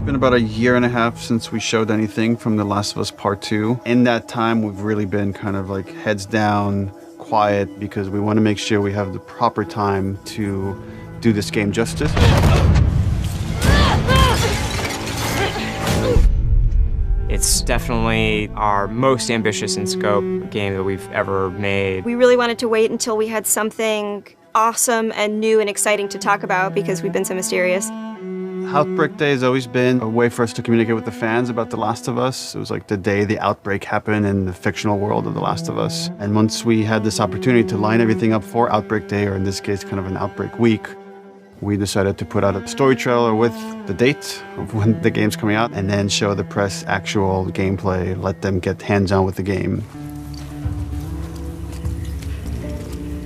been about a year and a half since we showed anything from The Last of Us Part 2. In that time, we've really been kind of like heads down, quiet, because we want to make sure we have the proper time to do this game justice. It's definitely our most ambitious in scope game that we've ever made. We really wanted to wait until we had something awesome and new and exciting to talk about because we've been so mysterious. Outbreak Day has always been a way for us to communicate with the fans about The Last of Us. It was like the day the outbreak happened in the fictional world of The Last of Us. And once we had this opportunity to line everything up for Outbreak Day, or in this case, kind of an Outbreak Week, we decided to put out a story trailer with the date of when the game's coming out, and then show the press actual gameplay, let them get hands-on with the game.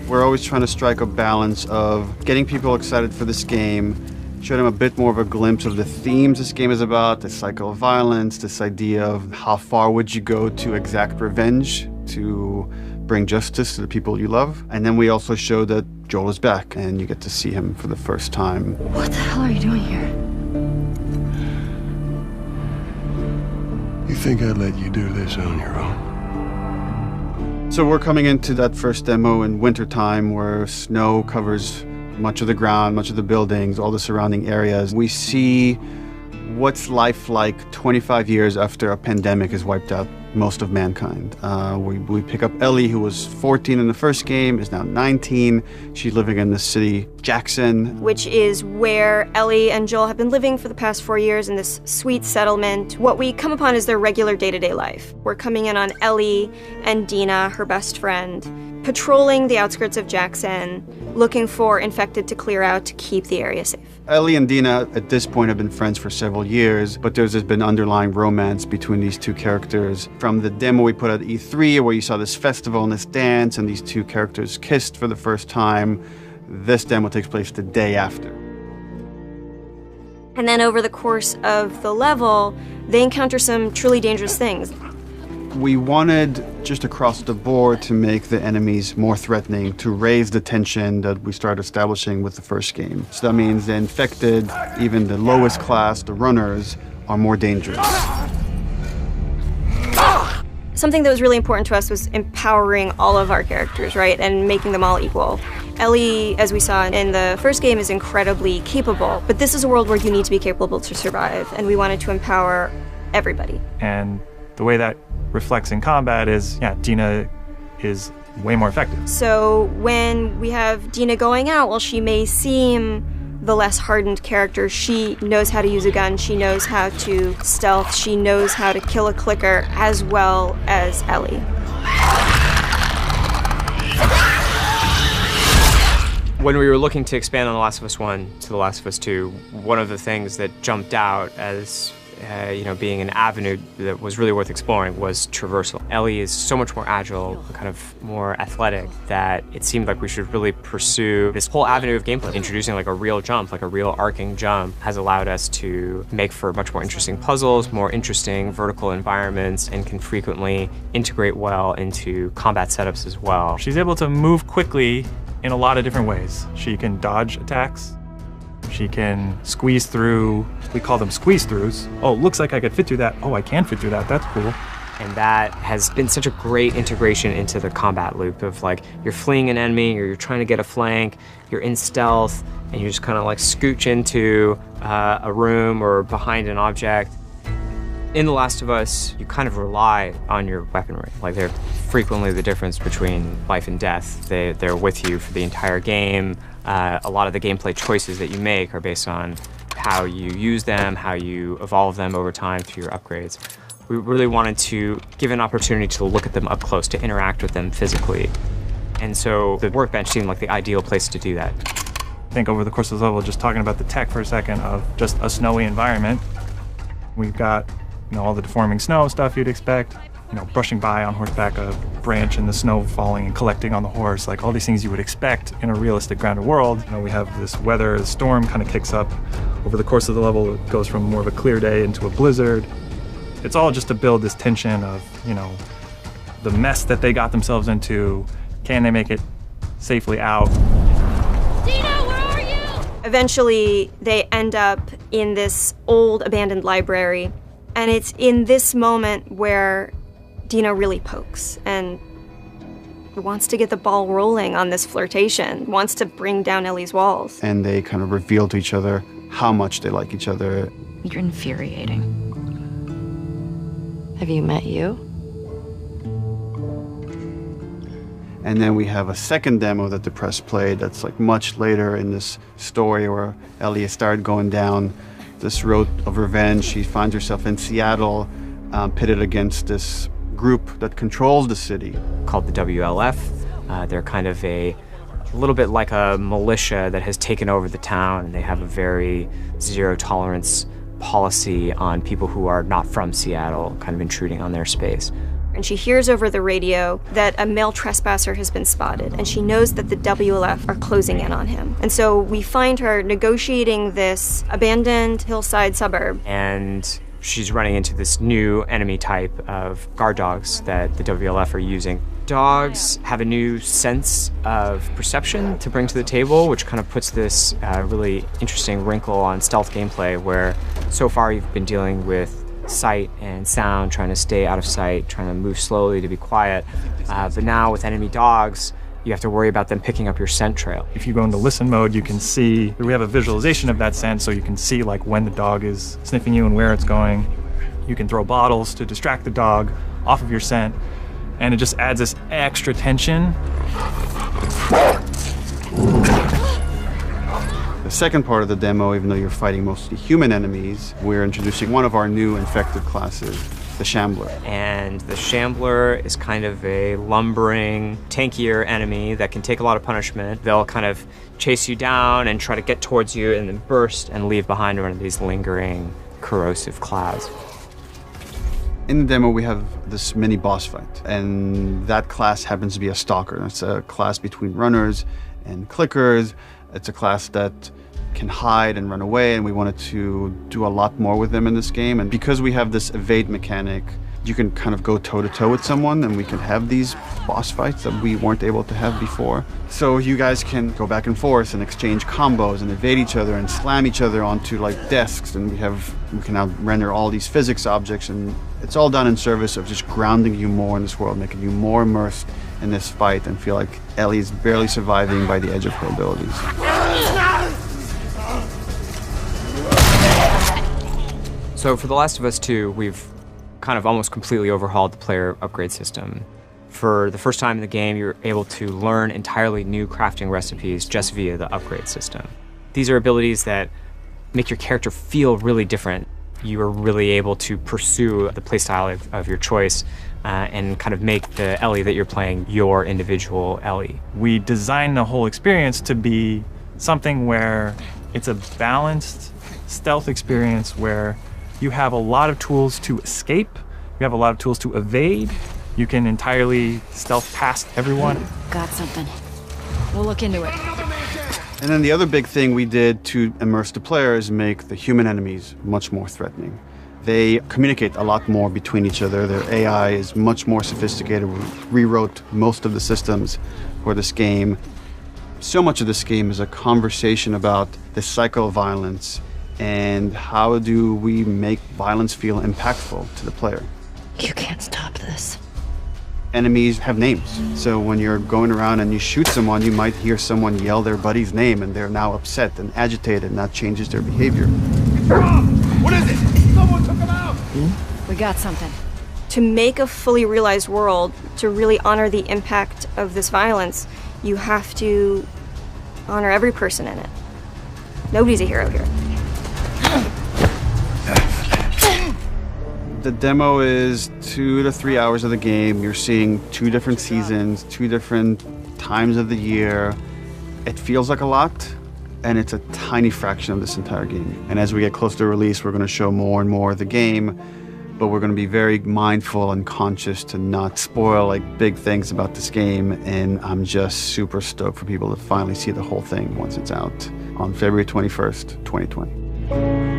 We're always trying to strike a balance of getting people excited for this game, show them a bit more of a glimpse of the themes this game is about, the cycle of violence, this idea of how far would you go to exact revenge to bring justice to the people you love. And then we also show that Joel is back and you get to see him for the first time. What the hell are you doing here? You think I'd let you do this on your own? So we're coming into that first demo in wintertime where snow covers much of the ground, much of the buildings, all the surrounding areas. We see what's life like 25 years after a pandemic has wiped out most of mankind. We pick up Ellie, who was 14 in the first game, is now 19. She's living in the city, Jackson. Which is where Ellie and Joel have been living for the past 4 years in this sweet settlement. What we come upon is their regular day-to-day life. We're coming in on Ellie and Dina, her best friend, patrolling the outskirts of Jackson, looking for infected to clear out to keep the area safe. Ellie and Dina at this point have been friends for several years, but there's been underlying romance between these two characters. From the demo we put at E3, where you saw this festival and this dance, and these two characters kissed for the first time, this demo takes place the day after. And then over the course of the level, they encounter some truly dangerous things. We wanted, just across the board, to make the enemies more threatening, to raise the tension that we started establishing with the first game. So that means the infected, even the lowest class, the runners, are more dangerous. Something that was really important to us was empowering all of our characters, right, and making them all equal. Ellie, as we saw in the first game, is incredibly capable, but this is a world where you need to be capable to survive, and we wanted to empower everybody. And the way that reflects in combat is, yeah, Dina is way more effective. So when we have Dina going out, while she may seem the less hardened character, she knows how to use a gun, she knows how to stealth, she knows how to kill a clicker as well as Ellie. When we were looking to expand on The Last of Us 1 to The Last of Us 2, one of the things that jumped out as being an avenue that was really worth exploring was traversal. Ellie is so much more agile, kind of more athletic, that it seemed like we should really pursue this whole avenue of gameplay. Introducing like a real jump, like a real arcing jump, has allowed us to make for much more interesting puzzles, more interesting vertical environments, and can frequently integrate well into combat setups as well. She's able to move quickly in a lot of different ways. She can dodge attacks. She can squeeze through, we call them squeeze-throughs. Oh, looks like I could fit through that. Oh, I can fit through that, that's cool. And that has been such a great integration into the combat loop of like, you're fleeing an enemy, or you're trying to get a flank, you're in stealth, and you just kind of like scooch into a room or behind an object. In The Last of Us, you kind of rely on your weaponry. Like, they're frequently the difference between life and death. They're with you for the entire game. A lot of the gameplay choices that you make are based on how you use them, how you evolve them over time through your upgrades. We really wanted to give an opportunity to look at them up close, to interact with them physically. And so the workbench seemed like the ideal place to do that. I think over the course of the level, just talking about the tech for a second of just a snowy environment, we've got all the deforming snow stuff you'd expect, brushing by on horseback, a branch in the snow falling and collecting on the horse, like all these things you would expect in a realistic grounded world. We have this weather, the storm kind of kicks up. Over the course of the level, it goes from more of a clear day into a blizzard. It's all just to build this tension of, the mess that they got themselves into. Can they make it safely out? Eventually, they end up in this old abandoned library. And it's in this moment where Dina really pokes and wants to get the ball rolling on this flirtation, wants to bring down Ellie's walls. And they kind of reveal to each other how much they like each other. You're infuriating. Have you met you? And then we have a second demo that the press played that's like much later in this story where Ellie started going down this road of revenge. She finds herself in Seattle, pitted against this group that controls the city. Called the WLF. They're kind of a little bit like a militia that has taken over the town, and they have a very zero tolerance policy on people who are not from Seattle, kind of intruding on their space. And she hears over the radio that a male trespasser has been spotted, and she knows that the WLF are closing in on him. And so we find her negotiating this abandoned hillside suburb. And she's running into this new enemy type of guard dogs that the WLF are using. Dogs have a new sense of perception to bring to the table, which kind of puts this really interesting wrinkle on stealth gameplay, where so far you've been dealing with sight and sound, trying to stay out of sight, trying to move slowly to be quiet. But now with enemy dogs, you have to worry about them picking up your scent trail. If you go into listen mode, you can see, we have a visualization of that scent, so you can see like when the dog is sniffing you and where it's going. You can throw bottles to distract the dog off of your scent, and it just adds this extra tension. The second part of the demo, even though you're fighting mostly human enemies, we're introducing one of our new infected classes, the Shambler. And the Shambler is kind of a lumbering, tankier enemy that can take a lot of punishment. They'll kind of chase you down and try to get towards you and then burst and leave behind one of these lingering, corrosive clouds. In the demo, we have this mini boss fight, and that class happens to be a stalker. It's a class between runners and clickers. It's a class that can hide and run away, and we wanted to do a lot more with them in this game. And because we have this evade mechanic, you can kind of go toe-to-toe with someone, and we can have these boss fights that we weren't able to have before. So you guys can go back and forth and exchange combos and evade each other and slam each other onto like desks, and we can now render all these physics objects, and it's all done in service of just grounding you more in this world, making you more immersed in this fight and feel like Ellie's barely surviving by the edge of her abilities. So for The Last of Us 2, we've kind of almost completely overhauled the player upgrade system. For the first time in the game, you're able to learn entirely new crafting recipes just via the upgrade system. These are abilities that make your character feel really different. You are really able to pursue the playstyle of your choice and kind of make the Ellie that you're playing your individual Ellie. We designed the whole experience to be something where it's a balanced stealth experience where you have a lot of tools to escape, you have a lot of tools to evade, you can entirely stealth past everyone. Got something. We'll look into it. And then the other big thing we did to immerse the player is make the human enemies much more threatening. They communicate a lot more between each other. Their AI is much more sophisticated. We rewrote most of the systems for this game. So much of this game is a conversation about the cycle of violence and how do we make violence feel impactful to the player. You can't stop this. Enemies have names. So when you're going around and you shoot someone, you might hear someone yell their buddy's name and they're now upset and agitated, and that changes their behavior. What is it? Someone took him out! We got something. To make a fully realized world, to really honor the impact of this violence, you have to honor every person in it. Nobody's a hero here. The demo is 2 to 3 hours of the game. You're seeing 2 different seasons, 2 different times of the year. It feels like a lot, and it's a tiny fraction of this entire game. And as we get closer to release, we're going to show more and more of the game, but we're going to be very mindful and conscious to not spoil like big things about this game. And I'm just super stoked for people to finally see the whole thing once it's out on February 21st, 2020.